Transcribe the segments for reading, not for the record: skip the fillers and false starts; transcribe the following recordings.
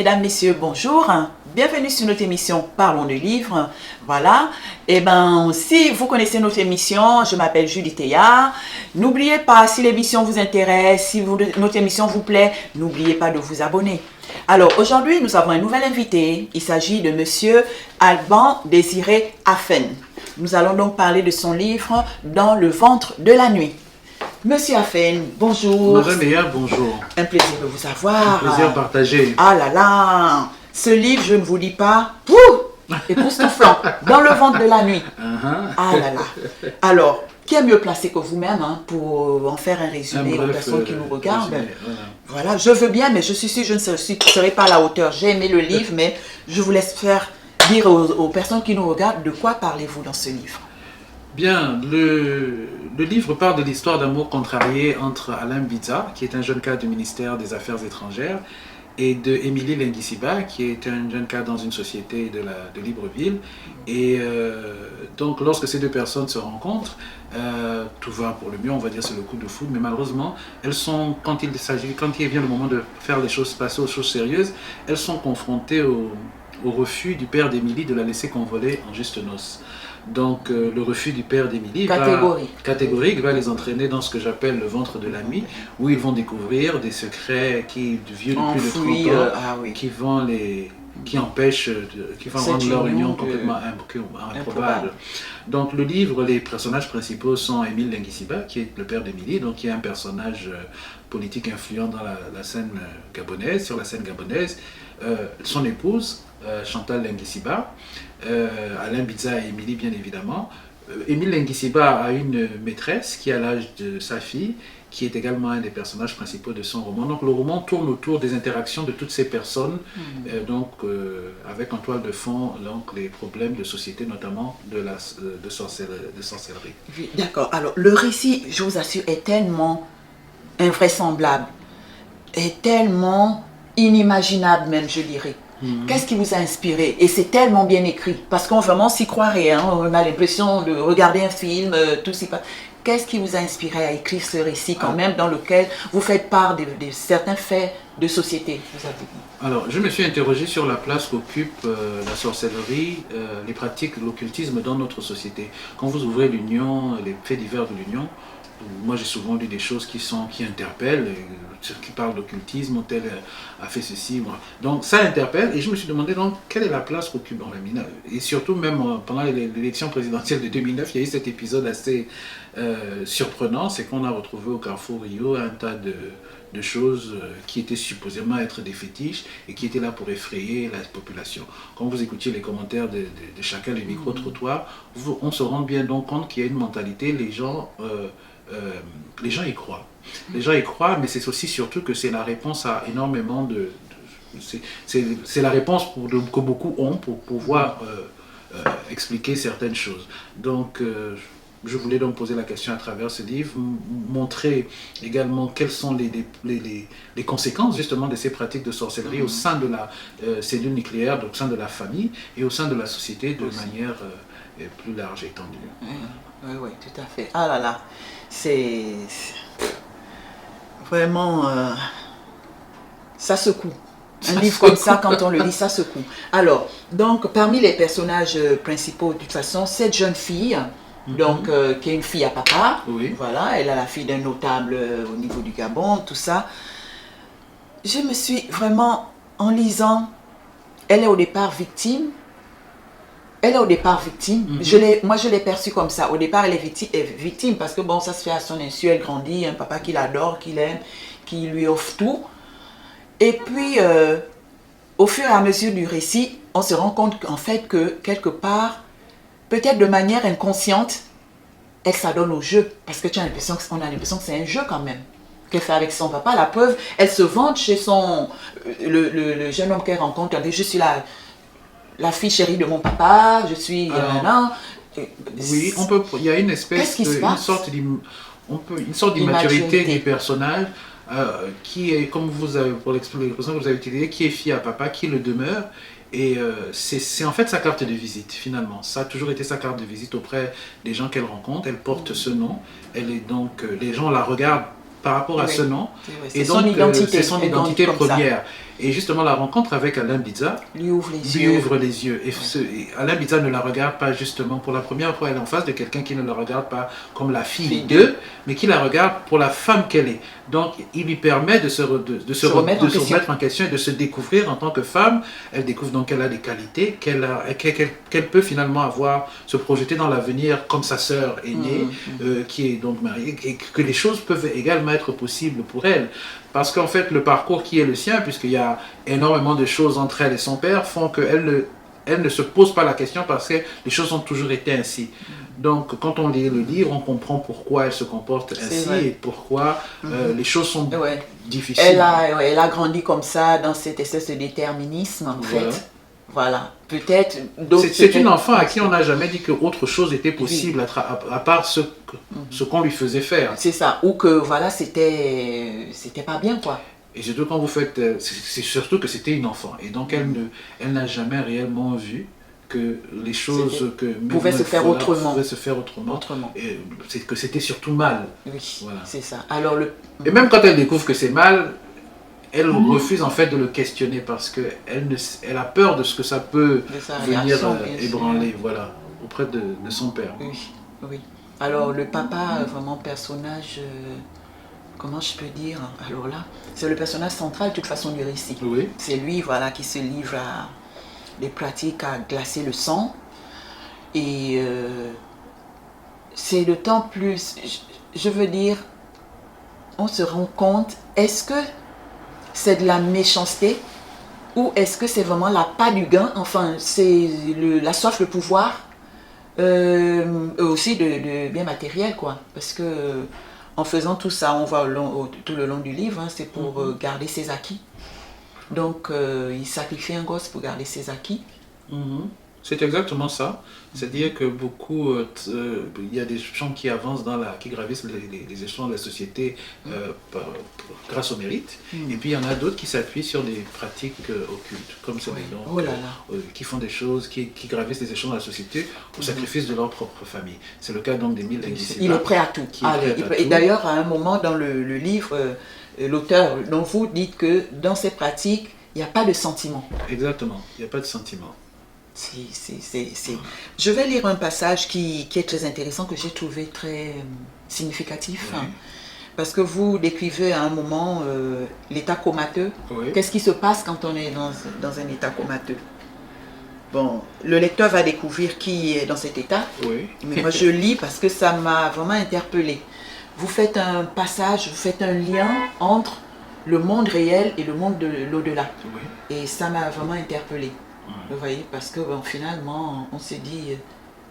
Mesdames, Messieurs, bonjour. Bienvenue sur notre émission Parlons de livres. Voilà. Si vous connaissez notre émission, je m'appelle Julie Théard. N'oubliez pas, si l'émission vous intéresse, si notre émission vous plaît, n'oubliez pas de vous abonner. Alors, aujourd'hui, nous avons un nouvel invité. Il s'agit de Monsieur Alban Désiré Afen. Nous allons donc parler de son livre Dans le ventre de la nuit. Monsieur Afen, bonjour. Madame Meyer, bonjour. Un plaisir de vous avoir. Un plaisir partagé. Ah là là, ce livre, je ne vous dis pas, époustouflant, Dans le ventre de la nuit. Ah là là. Alors, qui est mieux placé que vous-même pour en faire un résumé aux personnes qui nous regardent? Voilà, je veux bien, mais je suis sûre que je ne serai pas à la hauteur. J'ai aimé le livre, mais je vous laisse faire dire aux personnes qui nous regardent de quoi parlez-vous dans ce livre. Bien, le livre parle de l'histoire d'amour contrarié entre Alain Biza, qui est un jeune cadre du ministère des Affaires étrangères, et de Émilie Lenguissiba, qui est un jeune cadre dans une société de Libreville. Et donc, lorsque ces deux personnes se rencontrent, tout va pour le mieux, on va dire c'est le coup de foudre, mais malheureusement, elles sont, quand il vient le moment de faire les choses, passer aux choses sérieuses, elles sont confrontées au refus du père d'Émilie de la laisser convoler en juste noces. Donc le refus du père d'Émilie catégorique va les entraîner dans ce que j'appelle le ventre de la nuit, où ils vont découvrir des secrets qui vieux de plus de 30 ans, qui empêchent, qui vont rendre leur union complètement improbable. Donc le livre, les personnages principaux sont Émile Lenguissiba, qui est le père d'Émilie, donc qui est un personnage politique influent dans la scène gabonaise, sur la scène gabonaise, son épouse, Chantal Lenguissiba, Alain Biza et Émilie bien évidemment. Émile Lenguissiba a une maîtresse qui a l'âge de sa fille, qui est également un des personnages principaux de son roman. Donc le roman tourne autour des interactions de toutes ces personnes, avec en toile de fond donc, les problèmes de société, notamment de sorcellerie. D'accord. Alors le récit, je vous assure, est tellement invraisemblable, est tellement inimaginable même, je dirais. Qu'est-ce qui vous a inspiré? Et c'est tellement bien écrit, parce qu'on vraiment s'y croirait, on a l'impression de regarder un film, tout s'y passe. Qu'est-ce qui vous a inspiré à écrire ce récit quand même, dans lequel vous faites part de certains faits de société, vous avez dit? Alors, je me suis interrogé sur la place qu'occupe la sorcellerie, les pratiques de l'occultisme dans notre société. Quand vous ouvrez l'Union, les faits divers de l'Union, moi j'ai souvent lu des choses qui interpellent, qui parlent d'occultisme, tel a fait ceci, moi. Donc ça interpelle, et je me suis demandé donc quelle est la place qu'occupe dans la mine. Et surtout même pendant l'élection présidentielle de 2009, il y a eu cet épisode assez surprenant, c'est qu'on a retrouvé au Carrefour Rio un tas de choses qui étaient supposément être des fétiches et qui étaient là pour effrayer la population. Quand vous écoutiez les commentaires de chacun des micro-trottoirs, on se rend bien donc compte qu'il y a une mentalité, les gens y croient. Les gens y croient, mais c'est aussi surtout que c'est la réponse à énormément c'est la réponse que beaucoup ont pour pouvoir expliquer certaines choses. Donc, je voulais donc poser la question à travers ce livre, montrer également quelles sont les conséquences justement de ces pratiques de sorcellerie au sein de la cellule nucléaire, au sein de la famille et au sein de la société de manière plus large et étendue. Oui, tout à fait. Ah là là, c'est vraiment... ça secoue. Un livre comme ça, quand on le lit, ça secoue. Alors, donc, parmi les personnages principaux, de toute façon, cette jeune fille, donc, qui est une fille à papa, voilà, elle a la fille d'un notable au niveau du Gabon, tout ça. Je me suis vraiment, en lisant, elle est au départ victime. Moi je l'ai perçue comme ça. Au départ, elle est victime parce que bon, ça se fait à son insu, elle grandit, un papa qui l'adore, qui l'aime, qui lui offre tout. Et puis, au fur et à mesure du récit, on se rend compte qu'en fait, que quelque part, peut-être de manière inconsciente, elle s'adonne au jeu. Parce que on a l'impression que c'est un jeu quand même qu'elle fait avec son papa. La preuve, elle se vante chez le jeune homme qu'elle rencontre. Elle dit, je suis la fille chérie de mon papa, je suis... oui, il y a une sorte d'immaturité du personnage qui est, comme vous avez, pour l'expression que vous avez utilisée, qui est fille à papa, qui le demeure. Et c'est en fait sa carte de visite, finalement. Ça a toujours été sa carte de visite auprès des gens qu'elle rencontre. Elle porte ce nom. Elle est donc, les gens la regardent par rapport à ce nom. C'est son identité. C'est son identité première. Et justement, la rencontre avec Alain Bitza lui ouvre les yeux. Et Alain Bitza ne la regarde pas justement, pour la première fois, elle est en face de quelqu'un qui ne la regarde pas comme la fille d'eux, mais qui la regarde pour la femme qu'elle est. Donc, il lui permet de se remettre en question et de se découvrir en tant que femme. Elle découvre donc qu'elle a des qualités, qu'elle peut finalement se projeter dans l'avenir comme sa sœur aînée, qui est donc mariée, et que les choses peuvent également être possibles pour elle. Parce qu'en fait, le parcours qui est le sien, puisqu'il y a énormément de choses entre elle et son père, font qu'elle ne se pose pas la question parce que les choses ont toujours été ainsi. Donc, quand on lit le livre, on comprend pourquoi elle se comporte ainsi et pourquoi les choses sont difficiles. Elle a grandi comme ça, dans cette espèce de déterminisme, en fait. Voilà, peut-être... C'est une enfant à qui on n'a jamais dit qu'autre chose était possible à part ce qu'on lui faisait faire. C'est ça, ou que voilà, c'était pas bien, quoi. Et surtout quand vous faites... C'est surtout que c'était une enfant. Et donc elle n'a jamais réellement vu que les choses pouvaient se faire autrement. Et c'est que c'était surtout mal. Oui, voilà. C'est ça. Alors Et même quand elle découvre que c'est mal, elle refuse en fait de le questionner parce qu'elle a peur de ce que ça peut venir ébranler auprès de son père. Oui. Alors le papa, vraiment personnage, comment je peux dire, alors là, c'est le personnage central de toute façon du récit. Oui. C'est lui qui se livre à des pratiques à glacer le sang. Et c'est d'autant plus, je veux dire, on se rend compte, est-ce que c'est de la méchanceté ou est-ce que c'est vraiment l'appât du gain, enfin c'est la soif de pouvoir, aussi de bien matériel, quoi, parce que en faisant tout ça, on voit tout le long du livre, c'est pour garder ses acquis. Donc il sacrifie un gosse pour garder ses acquis. C'est exactement ça. C'est-à-dire que beaucoup, il y a des gens qui avancent qui gravissent les échelons de la société grâce au mérite. Et puis il y en a d'autres qui s'appuient sur des pratiques occultes, comme celle-là, qui font des choses, qui gravissent les échelons de la société au sacrifice de leur propre famille. C'est le cas donc d'Émile Lenguisiba. Il est prêt à tout. Et d'ailleurs, à un moment dans le livre, l'auteur, dont vous dites que dans ces pratiques, il n'y a pas de sentiment. Exactement, il n'y a pas de sentiment. Je vais lire un passage qui est très intéressant, que j'ai trouvé très significatif. Parce que vous décrivez à un moment l'état comateux. Qu'est-ce qui se passe quand on est dans un état comateux? Bon, le lecteur va découvrir qui est dans cet état. Mais moi je lis parce que ça m'a vraiment interpellée. Vous faites un passage, vous faites un lien entre le monde réel et le monde de l'au-delà. Et ça m'a vraiment interpellée. Vous voyez, parce que finalement, on s'est dit,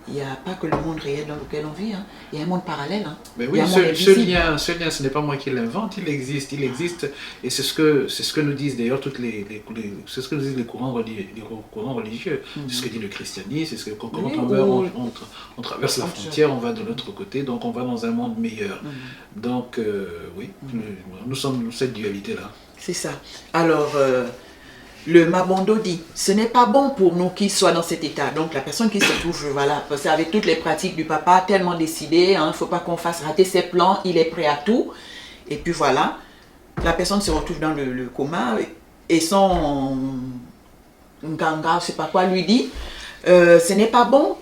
il n'y a pas que le monde réel dans lequel on vit, il y a un monde parallèle. Mais oui, ce lien, ce n'est pas moi qui l'invente, il existe, et c'est ce que nous disent d'ailleurs c'est ce que nous disent les courants religieux, c'est ce que dit le christianisme, c'est ce que quand on meurt, on traverse la frontière, on va de l'autre côté, donc on va dans un monde meilleur. Donc nous sommes cette dualité-là. C'est ça. Alors, le Mabondo dit, ce n'est pas bon pour nous qu'il soit dans cet état. Donc la personne qui se trouve, parce qu'avec toutes les pratiques du papa, tellement décidé, il ne faut pas qu'on fasse rater ses plans, il est prêt à tout. Et puis voilà, la personne se retrouve dans le coma et son ganga, je ne sais pas quoi, lui dit, ce n'est pas bon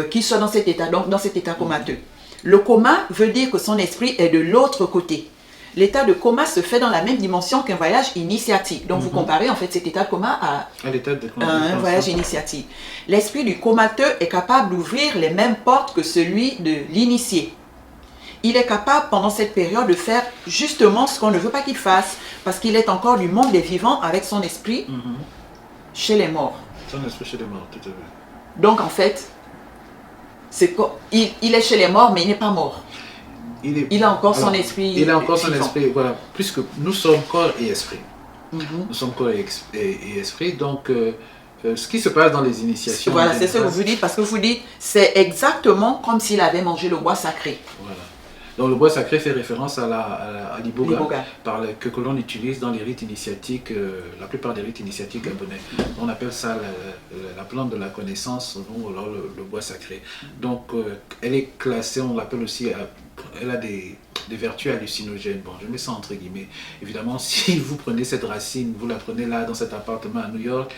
qu'il soit dans cet état, donc dans cet état comateux. Le coma veut dire que son esprit est de l'autre côté. L'état de coma se fait dans la même dimension qu'un voyage initiatique. Donc vous comparez en fait cet état de coma à un voyage initiatique. L'esprit du comateux est capable d'ouvrir les mêmes portes que celui de l'initié. Il est capable pendant cette période de faire justement ce qu'on ne veut pas qu'il fasse, parce qu'il est encore du monde des vivants avec son esprit chez les morts. Son esprit chez les morts, tout à fait. Donc en fait, il est chez les morts mais il n'est pas mort. Il a encore son esprit. Il a encore son esprit, voilà. Puisque nous sommes corps et esprit. Nous sommes corps et esprit. Donc, ce qui se passe dans les initiations. Voilà, c'est ce que vous dites, parce que vous dites, c'est exactement comme s'il avait mangé le bois sacré. Voilà. Donc, le bois sacré fait référence à l'iboga, que l'on utilise dans les rites initiatiques, la plupart des rites initiatiques gabonais. On appelle ça la plante de la connaissance, ou alors le bois sacré. Donc, elle est classée, on l'appelle aussi, elle a des vertus hallucinogènes. Bon, je mets ça entre guillemets. Évidemment, si vous prenez cette racine, vous la prenez là dans cet appartement à New York,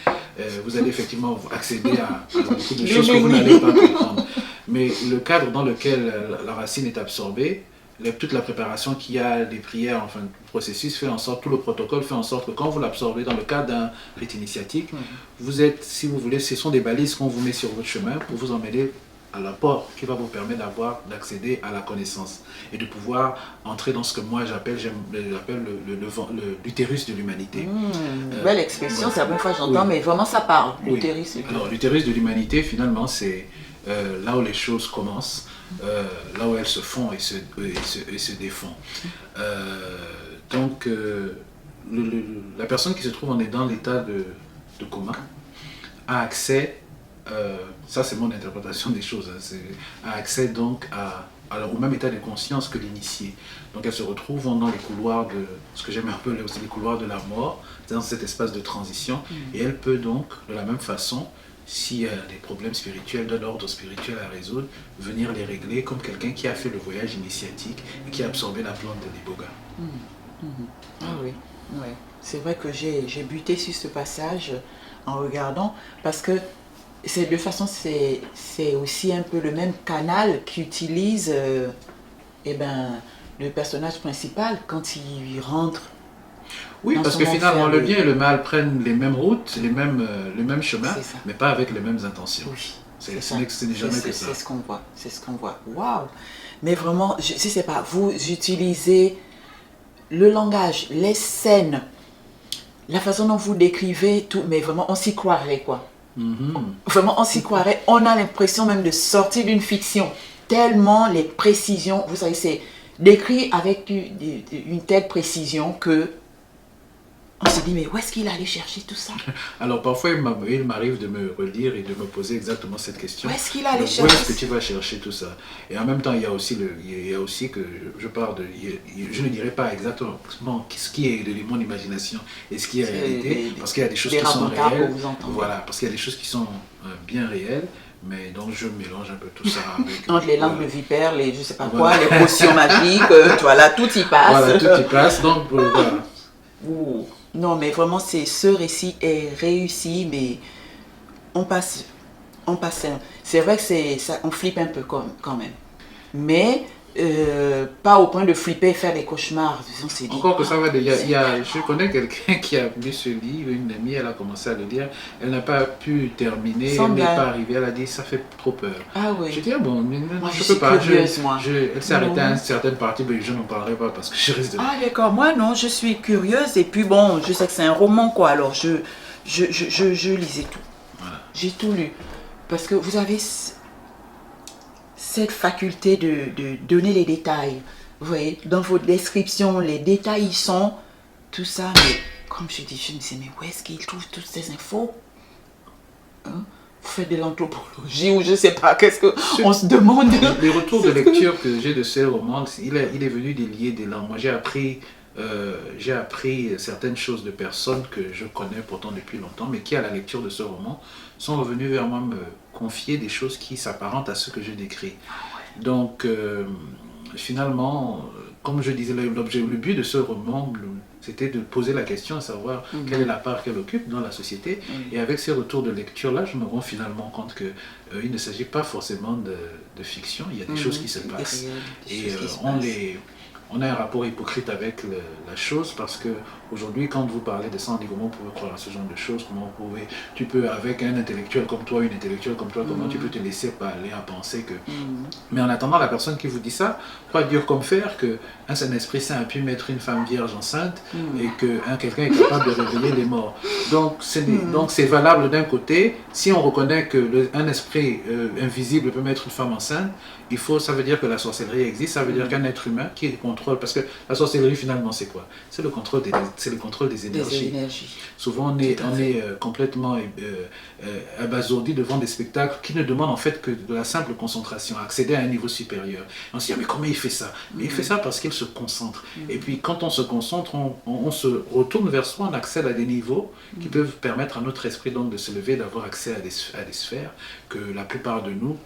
vous allez effectivement accéder à beaucoup de choses que vous n'allez pas comprendre. Mais le cadre dans lequel la racine est absorbée, toute la préparation qu'il y a, des prières, enfin, le processus fait en sorte, tout le protocole fait en sorte que quand vous l'absorbez dans le cadre d'un rite initiatique, vous êtes, si vous voulez, ce sont des balises qu'on vous met sur votre chemin pour vous emmener à l'apport qui va vous permettre d'accéder à la connaissance et de pouvoir entrer dans ce que moi j'appelle l'utérus de l'humanité. Belle expression, c'est la première fois que j'entends, mais vraiment ça parle, l'utérus. Alors l'utérus de l'humanité, finalement, c'est là où les choses commencent, là où elles se font et se défont. Donc, la personne qui se trouve dans l'état de coma a accès, ça c'est mon interprétation des choses, hein, a accès donc au même état de conscience que l'initié. Donc elle se retrouve dans les couloirs de, ce que j'aime un peu aussi les couloirs de la mort, dans cet espace de transition, et elle peut donc, de la même façon, s'il y a des problèmes spirituels, de l'ordre spirituel à résoudre, venir les régler comme quelqu'un qui a fait le voyage initiatique et qui a absorbé la plante de l'iboga. Ah oui, oui. C'est vrai que j'ai buté sur ce passage en regardant, parce que de toute façon c'est aussi un peu le même canal qu'utilise le personnage principal quand il rentre. Oui, parce que finalement, le bien et le mal prennent les mêmes routes, le même chemin, mais pas avec les mêmes intentions. Oui, ce n'est jamais que ça. C'est ce qu'on voit, c'est ce qu'on voit. Waouh! Mais vraiment, je ne sais pas, vous utilisez le langage, les scènes, la façon dont vous décrivez tout, mais vraiment, on s'y croirait, quoi. Vraiment, on s'y croirait. On a l'impression même de sortir d'une fiction. Tellement les précisions, vous savez, c'est décrit avec une telle précision que on se dit, mais où est-ce qu'il allait chercher tout ça? Alors parfois, il m'arrive de me relire et de me poser exactement cette question. Où est-ce qu'il allait chercher? Où est-ce que tu vas chercher tout ça? Et en même temps, il y a aussi que je parle de... Je ne dirais pas exactement ce qui est de mon imagination et ce qui est réalité, parce qu'il y a des choses qui sont réelles. Voilà, parce qu'il y a des choses qui sont bien réelles. Mais donc je mélange un peu tout ça avec... Entre les langues de vipère, les je sais pas quoi, les potions magiques, voilà, tout y passe. Voilà, tout y passe, donc voilà. Ouh. Non, mais vraiment, ce récit est réussi, mais on passe. C'est vrai que on flippe un peu quand même. Mais pas au point de flipper et faire des cauchemars. Encore que ça va, je connais quelqu'un qui a lu ce livre, une amie, elle a commencé à le lire, elle n'a pas pu terminer, elle n'est pas arrivée, elle a dit ça fait trop peur. Ah oui. J'ai dit, ah bon, mais non, moi, je peux pas. Curieuse, moi. Elle s'est arrêtée à une certaine partie, mais je n'en parlerai pas parce que je risque de... Ah d'accord, moi non, je suis curieuse et puis bon, je sais que c'est un roman quoi, alors je lisais tout. Voilà. J'ai tout lu. Parce que vous avez cette faculté de donner les détails. Vous voyez, dans vos descriptions, les détails y sont, tout ça, mais comme je dis, je me disais, mais où est-ce qu'il trouve toutes ces infos? Hein? Vous faites de l'anthropologie ou je sais pas, qu'est-ce qu'on se demande? Les retours de lecture que j'ai de ces romans, il est venu délier des langues. Moi, j'ai appris certaines choses de personnes que je connais pourtant depuis longtemps, mais qui, à la lecture de ce roman, sont revenus vers moi me confier des choses qui s'apparentent à ce que je décris. Donc, finalement, comme je disais, le but de ce roman, c'était de poser la question à savoir quelle est la part qu'elle occupe dans la société. Et avec ces retours de lecture-là, je me rends finalement compte qu'il ne s'agit pas forcément de fiction, il y a des choses qui se passent. Et on a un rapport hypocrite avec la chose parce que aujourd'hui, quand vous parlez de ça, on dit comment vous pouvez croire à ce genre de choses, tu peux, avec un intellectuel comme toi, une intellectuelle comme toi, comment tu peux te laisser aller à penser que... Mais en attendant, la personne qui vous dit ça croit dur comme fer qu'un Saint-Esprit Saint a pu mettre une femme vierge enceinte et que quelqu'un est capable de réveiller les morts. Donc c'est valable d'un côté, si on reconnaît qu'un esprit invisible peut mettre une femme enceinte, ça veut dire que la sorcellerie existe, ça veut dire qu'un être humain qui contrôle, parce que la sorcellerie finalement c'est quoi? C'est le contrôle des énergies. Souvent on est complètement abasourdi devant des spectacles qui ne demandent en fait que de la simple concentration, accéder à un niveau supérieur. On se dit, mais comment il fait ça? Mais il fait ça parce qu'il se concentre. Et puis quand on se concentre, on se retourne vers soi, on accède à des niveaux qui peuvent permettre à notre esprit donc de se lever, d'avoir accès à des sphères que la plupart de nous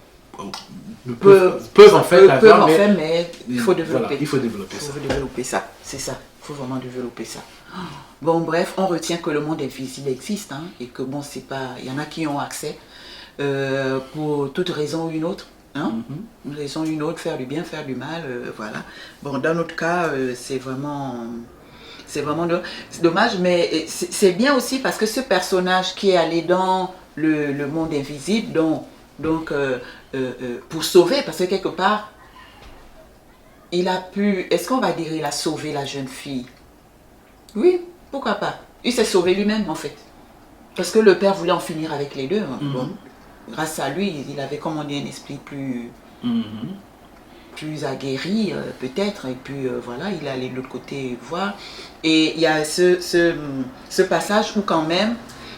peuvent en fait l'avoir, mais il faut développer. Voilà, il faut développer ça. Il faut développer ça, c'est ça. Il faut vraiment développer ça. Bon, bref, on retient que le monde invisible existe, hein, et que bon, c'est pas... Il y en a qui ont accès pour toute raison ou une autre. Hein? Une raison ou une autre, faire du bien, faire du mal, voilà. Bon, dans notre cas, c'est vraiment dommage, mais c'est bien aussi parce que ce personnage qui est allé dans le monde invisible, donc pour sauver, parce que quelque part, il a pu, est-ce qu'on va dire il a sauvé la jeune fille? Oui, pourquoi pas. Il s'est sauvé lui-même en fait. Parce que le père voulait en finir avec les deux. Hein. Bon, grâce à lui, il avait, comme on dit, un esprit plus aguerri peut-être. Et puis voilà, il est allé de l'autre côté voir. Et il y a ce passage où quand même,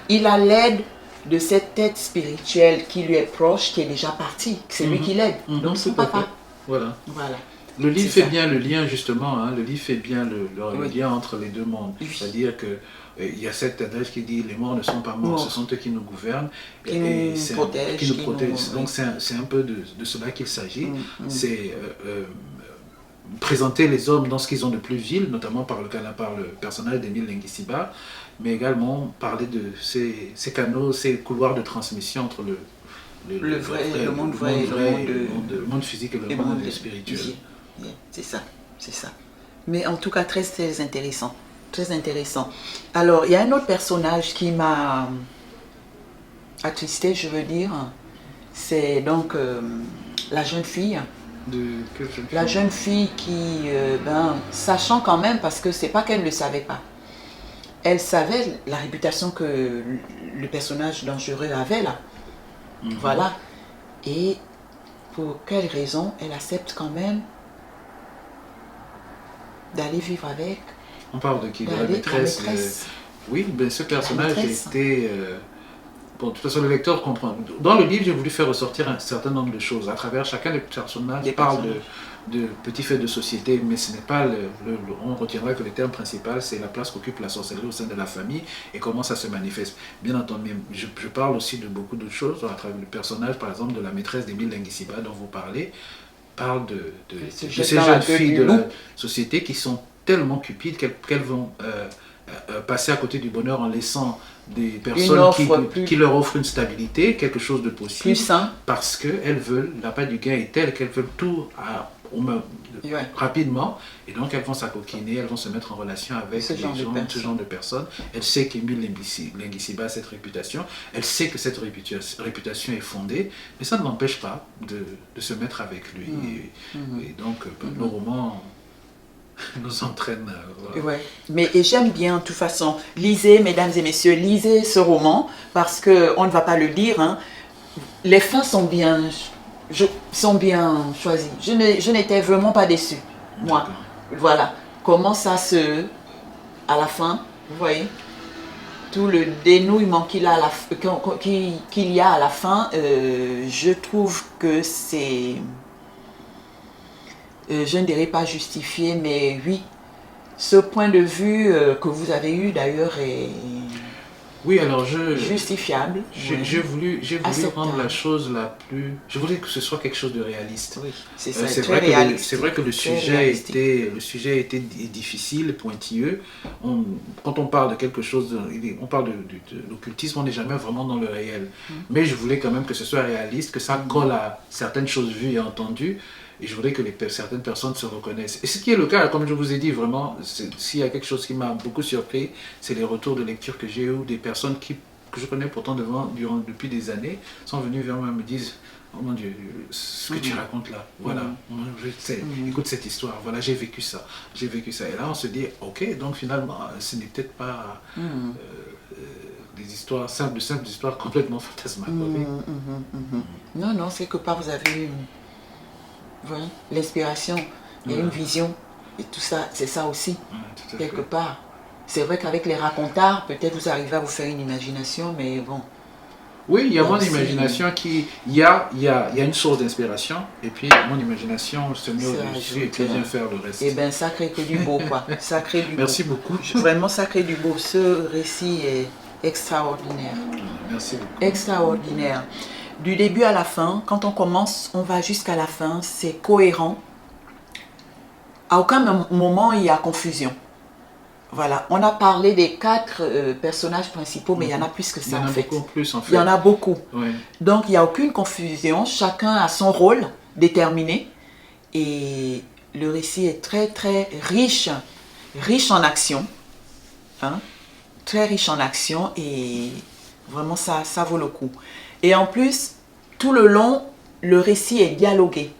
il a l'aide de cette tête spirituelle qui lui est proche, qui est déjà partie. C'est lui qui l'aide. Donc son papa. Voilà. Voilà. Le livre fait bien le lien justement, hein, le livre fait bien le lien entre les deux mondes. Oui. C'est-à-dire que il y a cette adresse qui dit les morts ne sont pas morts, ce sont eux qui nous gouvernent, qui nous protègent. Donc c'est un peu de cela qu'il s'agit. C'est présenter les hommes dans ce qu'ils ont de plus vil, notamment par le personnage d'Émile Lenguisiba, mais également parler de ces canaux, ces couloirs de transmission entre le monde vrai et le monde physique et le monde spirituel. C'est ça, c'est ça. Mais en tout cas, très, très intéressant. Très intéressant. Alors, il y a un autre personnage qui m'a attristé, je veux dire. C'est donc la jeune fille. La jeune fille qui, sachant quand même, parce que c'est pas qu'elle ne le savait pas. Elle savait la réputation que le personnage dangereux avait là. Voilà. Et pour quelle raison elle accepte quand même d'aller vivre avec. On parle de qui? De la maîtresse. Oui, ben ce personnage était... bon, de toute façon, le lecteur comprend. Dans le livre, j'ai voulu faire ressortir un certain nombre de choses. À travers chacun des personnages, il parle de petits faits de société, mais ce n'est pas on retiendra que le terme principal, c'est la place qu'occupe la sorcellerie au sein de la famille et comment ça se manifeste. Bien entendu, je parle aussi de beaucoup d'autres choses, à travers le personnage, par exemple, de la maîtresse d'Émile Lenguisiba, dont vous parle de ces jeunes filles de la société qui sont tellement cupides qu'elles vont passer à côté du bonheur en laissant des personnes qui leur offrent une stabilité, quelque chose de possible, plus sain, parce qu'elles veulent, la part du gain est telle qu'elles veulent tout rapidement, et donc elles vont s'acoquiner, elles vont se mettre en relation avec ce genre de personnes. Elle sait qu'Émile Lenguisiba a cette réputation, elle sait que cette réputation est fondée, mais ça ne l'empêche pas de se mettre avec lui. Et donc, le roman nous entraîne. Ouais. Mais j'aime bien, de toute façon, lisez, mesdames et messieurs, lisez ce roman, parce qu'on ne va pas le lire. Hein. Les fins sont bien choisies. Je n'étais vraiment pas déçue, moi. Voilà. Comment ça à la fin, vous voyez, tout le dénouement qu'il y a à la fin, je trouve que c'est... je ne dirais pas justifié, mais oui, ce point de vue que vous avez eu d'ailleurs est justifiable. J'ai voulu rendre la chose la plus... Je voulais que ce soit quelque chose de réaliste. Oui, c'est ça, c'est très réaliste. C'est vrai que le sujet était difficile, pointilleux. Quand on parle de quelque chose, on parle de l'occultisme, on n'est jamais vraiment dans le réel. Mais je voulais quand même que ce soit réaliste, que ça colle à certaines choses vues et entendues. Et je voudrais que certaines personnes se reconnaissent. Et ce qui est le cas, comme je vous ai dit, vraiment, s'il y a quelque chose qui m'a beaucoup surpris, c'est les retours de lecture que j'ai eu, des personnes que je connais pourtant depuis des années, sont venues vers moi et me disent « Oh mon Dieu, ce que tu racontes là, voilà, écoute cette histoire, voilà, j'ai vécu ça. » Et là, on se dit « Ok, donc finalement, ce n'est peut-être pas... des histoires simples histoires complètement fantasmagoriques. Non, c'est que par vous avez eu l'inspiration et une vision, et tout ça, c'est ça aussi, quelque part. C'est vrai qu'avec les racontards, peut-être vous arrivez à vous faire une imagination, mais bon. Oui, il y a mon imagination qui... Il y a une source d'inspiration, et puis mon imagination se met au-dessus et puis vient faire le reste. Eh bien, ça crée que du beau, quoi. Ça crée du Merci beaucoup. Vraiment, ça crée du beau. Ce récit est extraordinaire. Merci beaucoup. Extraordinaire. Du début à la fin, quand on commence, on va jusqu'à la fin, c'est cohérent. À aucun moment il y a confusion. Voilà, on a parlé des 4 personnages principaux, mais il y en a plus que ça en fait. Il y en a beaucoup plus en fait. Il y en a beaucoup. Oui. Donc il n'y a aucune confusion, chacun a son rôle déterminé et le récit est très très riche en action, hein, très riche en action et vraiment ça vaut le coup. Et en plus, tout le long, le récit est dialogué.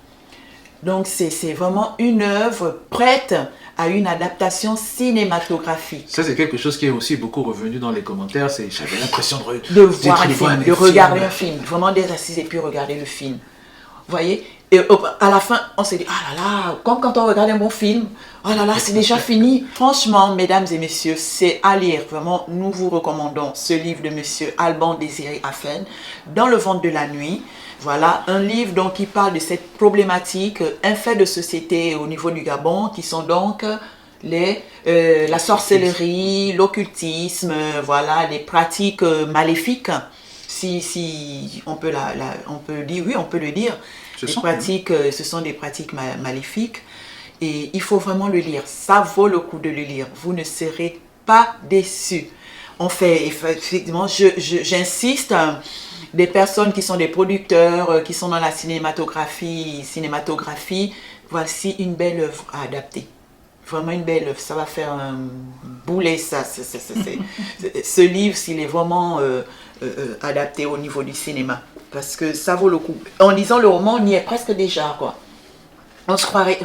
Donc c'est vraiment une œuvre prête à une adaptation cinématographique. Ça, c'est quelque chose qui est aussi beaucoup revenu dans les commentaires. J'avais l'impression de voir un film, de regarder un film, vraiment d'être assise et puis regarder le film. Vous voyez? Et à la fin, on s'est dit, ah là là, comme quand on regarde un bon film, oh là là, c'est déjà fini. Franchement, mesdames et messieurs, c'est à lire. Vraiment, nous vous recommandons ce livre de monsieur Alban Désiré Afen, Dans le ventre de la nuit. Voilà, un livre donc qui parle de cette problématique, un fait de société au niveau du Gabon, qui sont donc la sorcellerie, l'occultisme, voilà, les pratiques maléfiques, si on peut on peut dire, oui, on peut le dire. Ce sont des pratiques maléfiques et il faut vraiment le lire. Ça vaut le coup de le lire. Vous ne serez pas déçus. On fait, effectivement, j'insiste, des personnes qui sont des producteurs, qui sont dans la cinématographie, voici une belle œuvre à adapter. Vraiment une belle œuvre. Ça va faire un boulet, ça. Ce livre, s'il est vraiment adapté au niveau du cinéma. Parce que ça vaut le coup. En lisant le roman, on y est presque déjà, quoi. On se croirait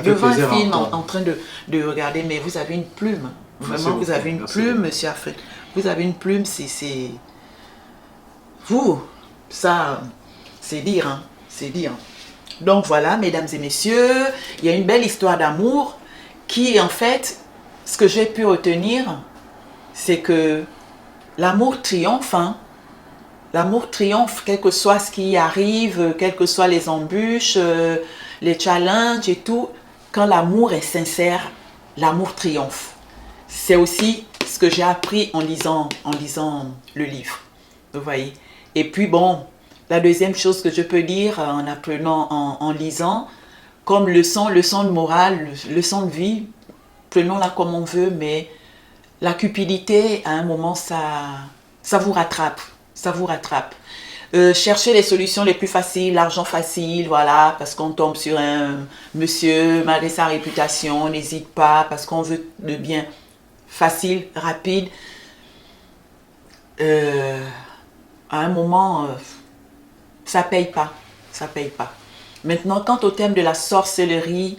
devant un film en train de regarder, mais vous avez une plume. Vraiment, vous avez une plume, monsieur Afri. Vous avez une plume, c'est... Vous, ça, c'est dire, hein. C'est dire. Donc voilà, mesdames et messieurs, il y a une belle histoire d'amour qui, en fait, ce que j'ai pu retenir, c'est que l'amour triomphe, hein. L'amour triomphe, quel que soit ce qui arrive, quelles que soient les embûches, les challenges et tout. Quand l'amour est sincère, l'amour triomphe. C'est aussi ce que j'ai appris en lisant le livre. Vous voyez. Et puis bon, la deuxième chose que je peux dire en apprenant, en lisant, comme leçon de morale, leçon de vie, prenons-la comme on veut, mais la cupidité, à un moment, ça vous rattrape. Ça vous rattrape. Chercher les solutions les plus faciles, l'argent facile, voilà, parce qu'on tombe sur un monsieur, malgré sa réputation, on n'hésite pas, parce qu'on veut le bien facile, rapide. À un moment, ça paye pas. Ça paye pas. Maintenant, quant au thème de la sorcellerie,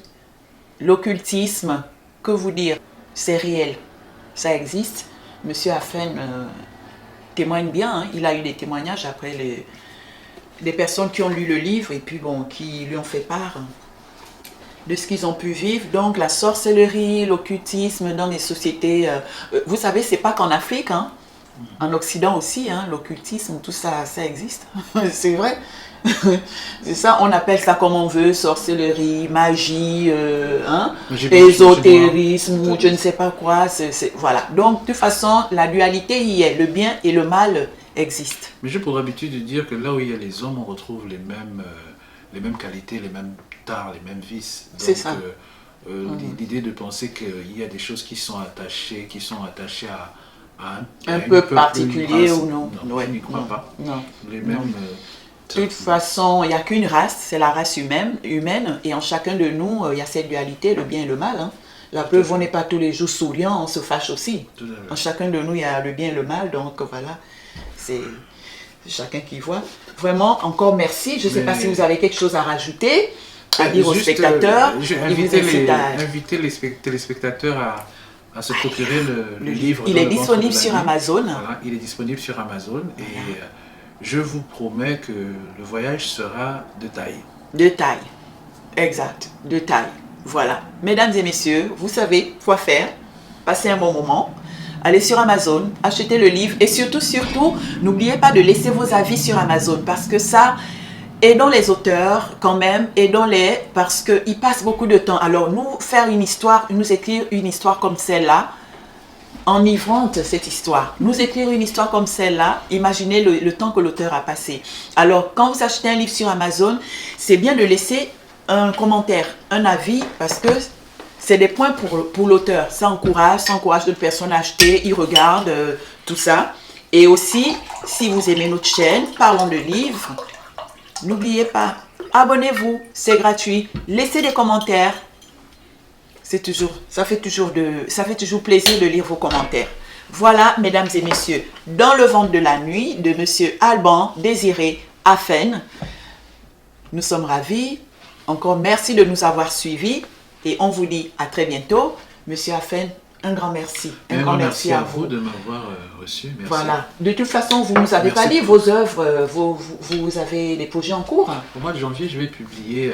l'occultisme, que vous dire? C'est réel. Ça existe. Monsieur Afen témoigne bien, hein. Il a eu des témoignages après des personnes qui ont lu le livre et puis bon, qui lui ont fait part de ce qu'ils ont pu vivre. Donc la sorcellerie, l'occultisme dans les sociétés, vous savez, c'est pas qu'en Afrique, hein. En Occident aussi, hein, l'occultisme, tout ça, ça existe. C'est vrai. C'est ça, on appelle ça comme on veut, sorcellerie, magie, hein, ésotérisme, ou je ne sais pas quoi. Voilà. Donc, de toute façon, la dualité y est. Le bien et le mal existent. Mais j'ai pour habitude de dire que là où il y a les hommes, on retrouve les mêmes qualités, les mêmes tares, les mêmes vices. C'est ça. L'idée de penser qu'il y a des choses qui sont attachées à un peu particulier ou non. Non, je n'y crois pas. Non. Les mêmes... De toute façon, il n'y a qu'une race, c'est la race humaine, et en chacun de nous, il y a cette dualité, le bien et le mal. Hein. La preuve, on n'est pas tous les jours souriants, on se fâche aussi. En chacun de nous, il y a le bien et le mal, donc voilà, c'est chacun qui voit. Vraiment, encore merci. Je ne sais pas si vous avez quelque chose à rajouter, à dire aux spectateurs. Inviter les téléspectateurs à se procurer le livre. Il est disponible sur Amazon. Voilà, il est disponible sur Amazon et... je vous promets que le voyage sera de taille. De taille. Exact. De taille. Voilà. Mesdames et messieurs, vous savez quoi faire. Passez un bon moment. Allez sur Amazon, achetez le livre. Et surtout, n'oubliez pas de laisser vos avis sur Amazon. Parce que ça, aidons les auteurs quand même. Aidons-les parce qu'ils passent beaucoup de temps. Alors, nous écrire une histoire comme celle-là, enivrante cette histoire. Nous écrire une histoire comme celle-là, imaginez le temps que l'auteur a passé. Alors, quand vous achetez un livre sur Amazon, c'est bien de laisser un commentaire, un avis, parce que c'est des points pour l'auteur. Ça encourage d'autres personnes à acheter, ils regardent tout ça. Et aussi, si vous aimez notre chaîne, Parlons de livres, n'oubliez pas, abonnez-vous, c'est gratuit. Laissez des commentaires. Ça fait toujours plaisir de lire vos commentaires. Voilà, mesdames et messieurs, Dans le ventre de la nuit de Monsieur Alban Désiré Afen. Nous sommes ravis. Encore merci de nous avoir suivis et on vous dit à très bientôt. Monsieur Afen, un grand merci. Un grand merci à vous de m'avoir reçu. Merci. Voilà. De toute façon, vous ne nous avez pas dit vos œuvres, vous avez des projets en cours. Au mois de janvier, je vais publier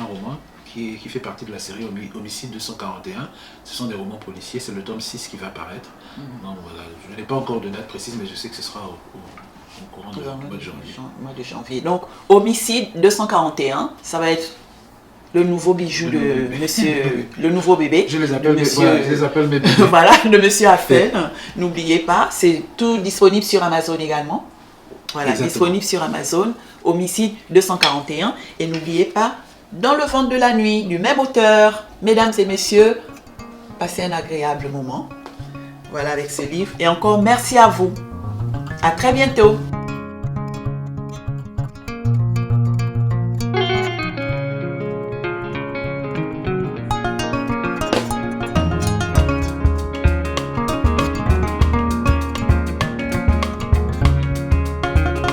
un roman qui fait partie de la série Homicide 241. Ce sont des romans policiers, c'est le tome 6 qui va apparaître. Donc, voilà. Je n'ai pas encore de date précise, mais je sais que ce sera au courant du mois de janvier. Donc, Homicide 241, ça va être le nouveau bijou de monsieur, le nouveau bébé. Je les appelle, mes bébés. Voilà, de monsieur Afen. N'oubliez pas, c'est tout disponible sur Amazon également. Voilà, exactement. Disponible sur Amazon, Homicide 241. Et n'oubliez pas, Dans le ventre de la nuit, du même auteur. Mesdames et messieurs, passez un agréable moment. Voilà, avec ce livre. Et encore merci à vous. À très bientôt.